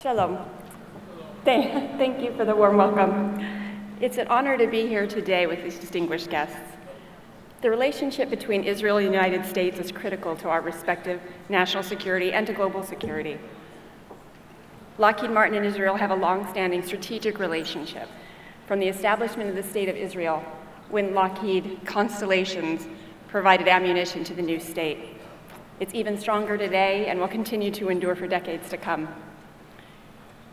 Shalom. Thank you for the warm welcome. It's an honor to be here today with these distinguished guests. The relationship between Israel and the United States is critical to our respective national security and to global security. Lockheed Martin and Israel have a long-standing strategic relationship from the establishment of the State of Israel, when Lockheed Constellations provided ammunition to the new state. It's even stronger today and will continue to endure for decades to come.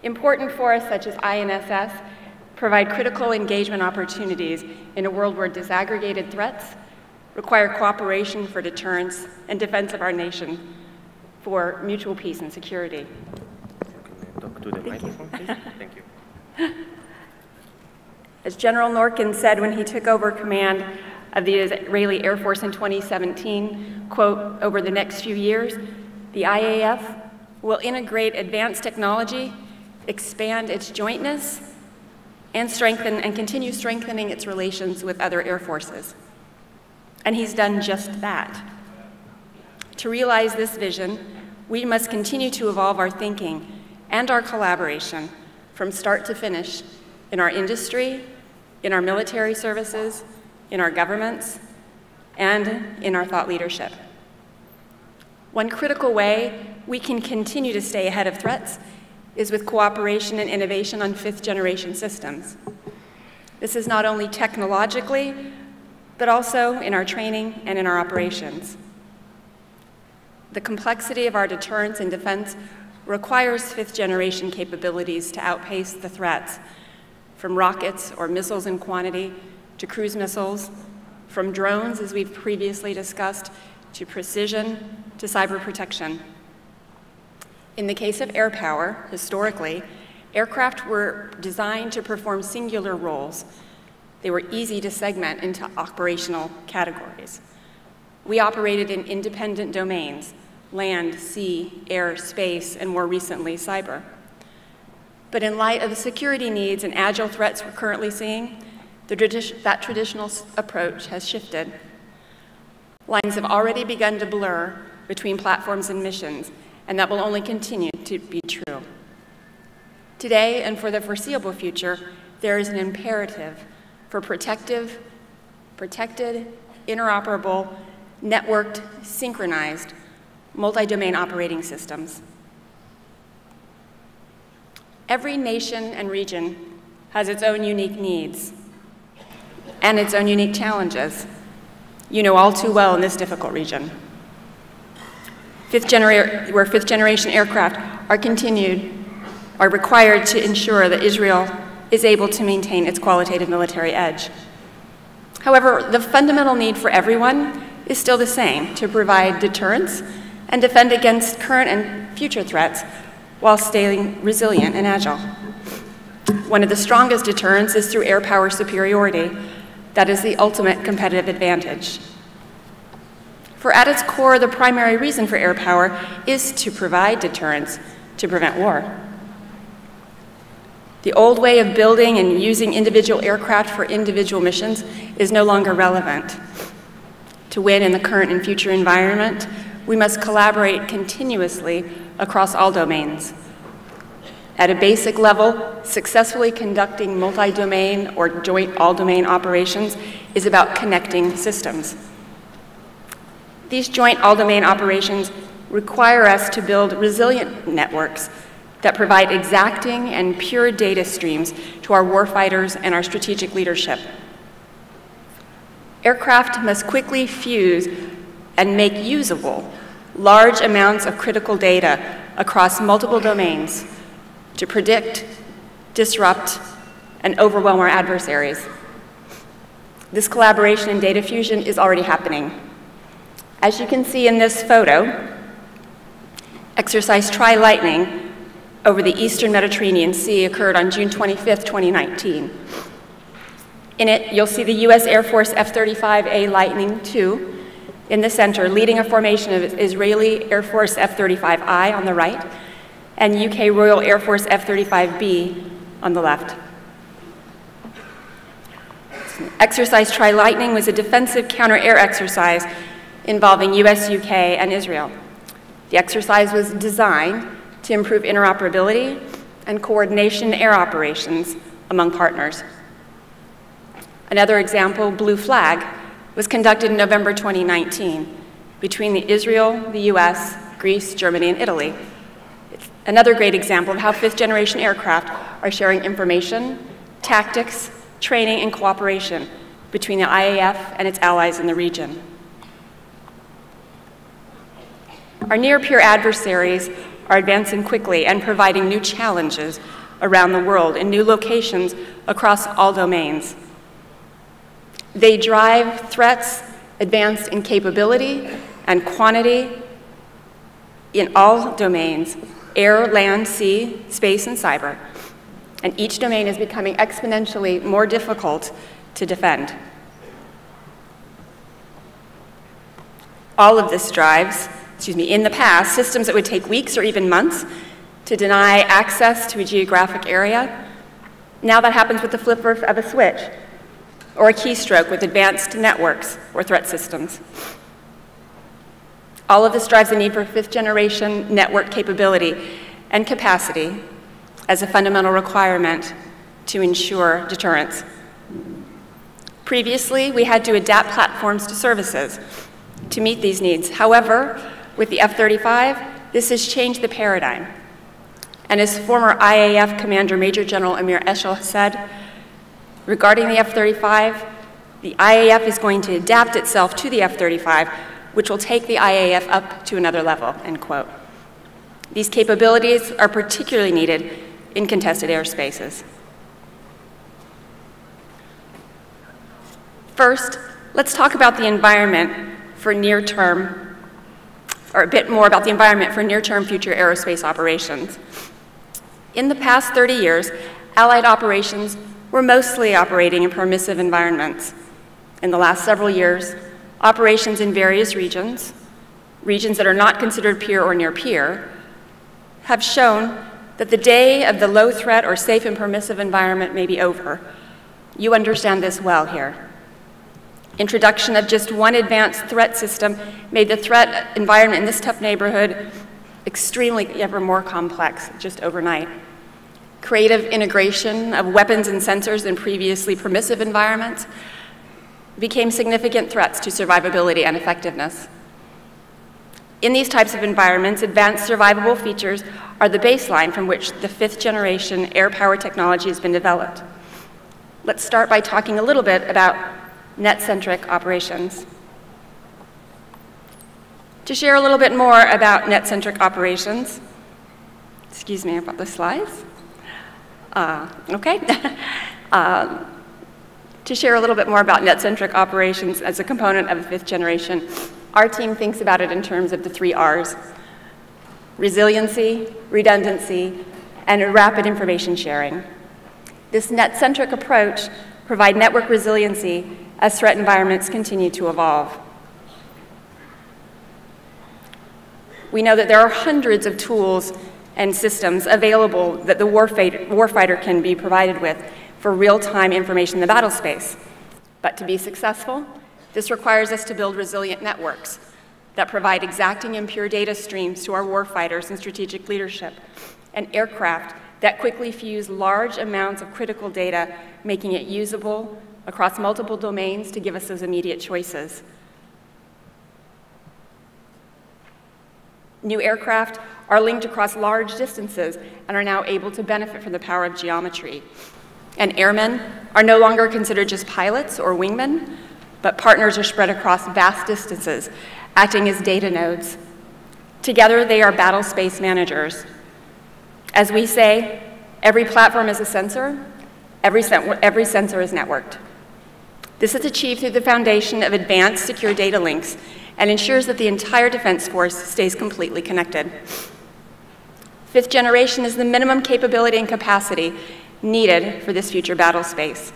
Important forests such as INSS provide critical engagement opportunities in a world where disaggregated threats require cooperation for deterrence and defense of our nation for mutual peace and security. Talk to the microphone, please. Thank you. As General Norkin said when he took over command of the Israeli Air Force in 2017, quote, over the next few years, the IAF will integrate advanced technology, expand its jointness, and continue strengthening its relations with other air forces. And he's done just that. To realize this vision, we must continue to evolve our thinking and our collaboration from start to finish in our industry, in our military services, in our governments, and in our thought leadership. One critical way we can continue to stay ahead of threats is with cooperation and innovation on fifth-generation systems. This is not only technologically, but also in our training and in our operations. The complexity of our deterrence and defense requires fifth-generation capabilities to outpace the threats, from rockets or missiles in quantity to cruise missiles, from drones, as we've previously discussed, to precision, to cyber protection. In the case of AIRPOWER, historically, aircraft were designed to perform singular roles. They were easy to segment into operational categories. We operated in independent domains: land, sea, air, space, and more recently, cyber. But in light of the security needs and agile threats we're currently seeing, that traditional approach has shifted. Lines have already begun to blur between platforms and missions, and that will only continue to be true. Today, and for the foreseeable future, there is an imperative for protected, interoperable, networked, synchronized, multi-domain operating systems. Every nation and region has its own unique needs and its own unique challenges. You know all too well in this difficult region. Where fifth-generation aircraft are required to ensure that Israel is able to maintain its qualitative military edge. However, the fundamental need for everyone is still the same: to provide deterrence and defend against current and future threats while staying resilient and agile. One of the strongest deterrents is through air power superiority. That is the ultimate competitive advantage. For at its core, the primary reason for air power is to provide deterrence, to prevent war. The old way of building and using individual aircraft for individual missions is no longer relevant. To win in the current and future environment, we must collaborate continuously across all domains. At a basic level, successfully conducting multi-domain or joint all-domain operations is about connecting systems. These joint all-domain operations require us to build resilient networks that provide exacting and pure data streams to our warfighters and our strategic leadership. Aircraft must quickly fuse and make usable large amounts of critical data across multiple domains to predict, disrupt, and overwhelm our adversaries. This collaboration and data fusion is already happening. As you can see in this photo, exercise Tri-Lightning over the Eastern Mediterranean Sea occurred on June 25th, 2019. In it, you'll see the US Air Force F-35A Lightning II in the center, leading a formation of Israeli Air Force F-35I on the right, and UK Royal Air Force F-35B on the left. Exercise Tri-Lightning was a defensive counter-air exercise involving US, UK, and Israel. The exercise was designed to improve interoperability and coordination in air operations among partners. Another example, Blue Flag, was conducted in November 2019 between Israel, the US, Greece, Germany, and Italy. It's another great example of how fifth-generation aircraft are sharing information, tactics, training, and cooperation between the IAF and its allies in the region. Our near-peer adversaries are advancing quickly and providing new challenges around the world in new locations across all domains. They drive threats advanced in capability and quantity in all domains: air, land, sea, space, and cyber. And each domain is becoming exponentially more difficult to defend. All of this drives, in the past, systems that would take weeks or even months to deny access to a geographic area. Now that happens with the flip of a switch or a keystroke with advanced networks or threat systems. All of this drives the need for fifth-generation network capability and capacity as a fundamental requirement to ensure deterrence. Previously, we had to adapt platforms to services to meet these needs. However, with the F-35, this has changed the paradigm. And as former IAF Commander Major General Amir Eshel said, regarding the F-35, the IAF is going to adapt itself to the F-35, which will take the IAF up to another level, end quote. These capabilities are particularly needed in contested airspaces. First, let's talk about the environment for near-term, or a bit more about the environment for near-term future aerospace operations. In the past 30 years, Allied operations were mostly operating in permissive environments. In the last several years, operations in various regions that are not considered peer or near peer, have shown that the day of the low threat or safe and permissive environment may be over. You understand this well here. Introduction of just one advanced threat system made the threat environment in this tough neighborhood extremely ever more complex just overnight. Creative integration of weapons and sensors in previously permissive environments became significant threats to survivability and effectiveness. In these types of environments, advanced survivable features are the baseline from which the fifth-generation AIRPOWER technology has been developed. Let's start by talking a little bit about net-centric operations. To share a little bit more about net-centric operations, excuse me about the slides. To share a little bit more about net-centric operations as a component of the fifth generation, our team thinks about it in terms of the 3 R's: resiliency, redundancy, and rapid information sharing. This net-centric approach provides network resiliency as threat environments continue to evolve. We know that there are hundreds of tools and systems available that the warfighter can be provided with for real-time information in the battle space. But to be successful, this requires us to build resilient networks that provide exacting and pure data streams to our warfighters and strategic leadership, and aircraft that quickly fuse large amounts of critical data, making it usable across multiple domains to give us those immediate choices. New aircraft are linked across large distances and are now able to benefit from the power of geometry. And airmen are no longer considered just pilots or wingmen, but partners are spread across vast distances, acting as data nodes. Together, they are battle space managers. As we say, every platform is a sensor, every sensor is networked. This is achieved through the foundation of advanced secure data links and ensures that the entire defense force stays completely connected. Fifth generation is the minimum capability and capacity needed for this future battle space.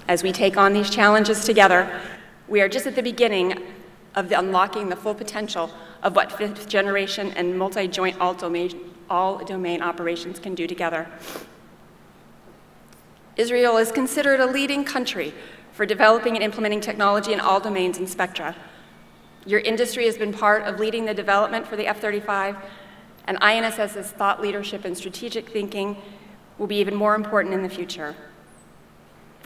As we take on these challenges together, we are just at the beginning of unlocking the full potential of what fifth generation and multi-joint all-domain operations can do together. Israel is considered a leading country for developing and implementing technology in all domains and spectra. Your industry has been part of leading the development for the F-35, and INSS's thought leadership and strategic thinking will be even more important in the future.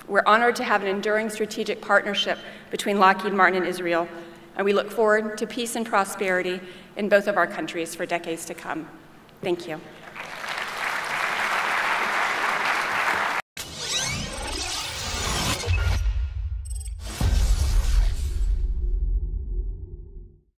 We're honored to have an enduring strategic partnership between Lockheed Martin and Israel, and we look forward to peace and prosperity in both of our countries for decades to come. Thank you.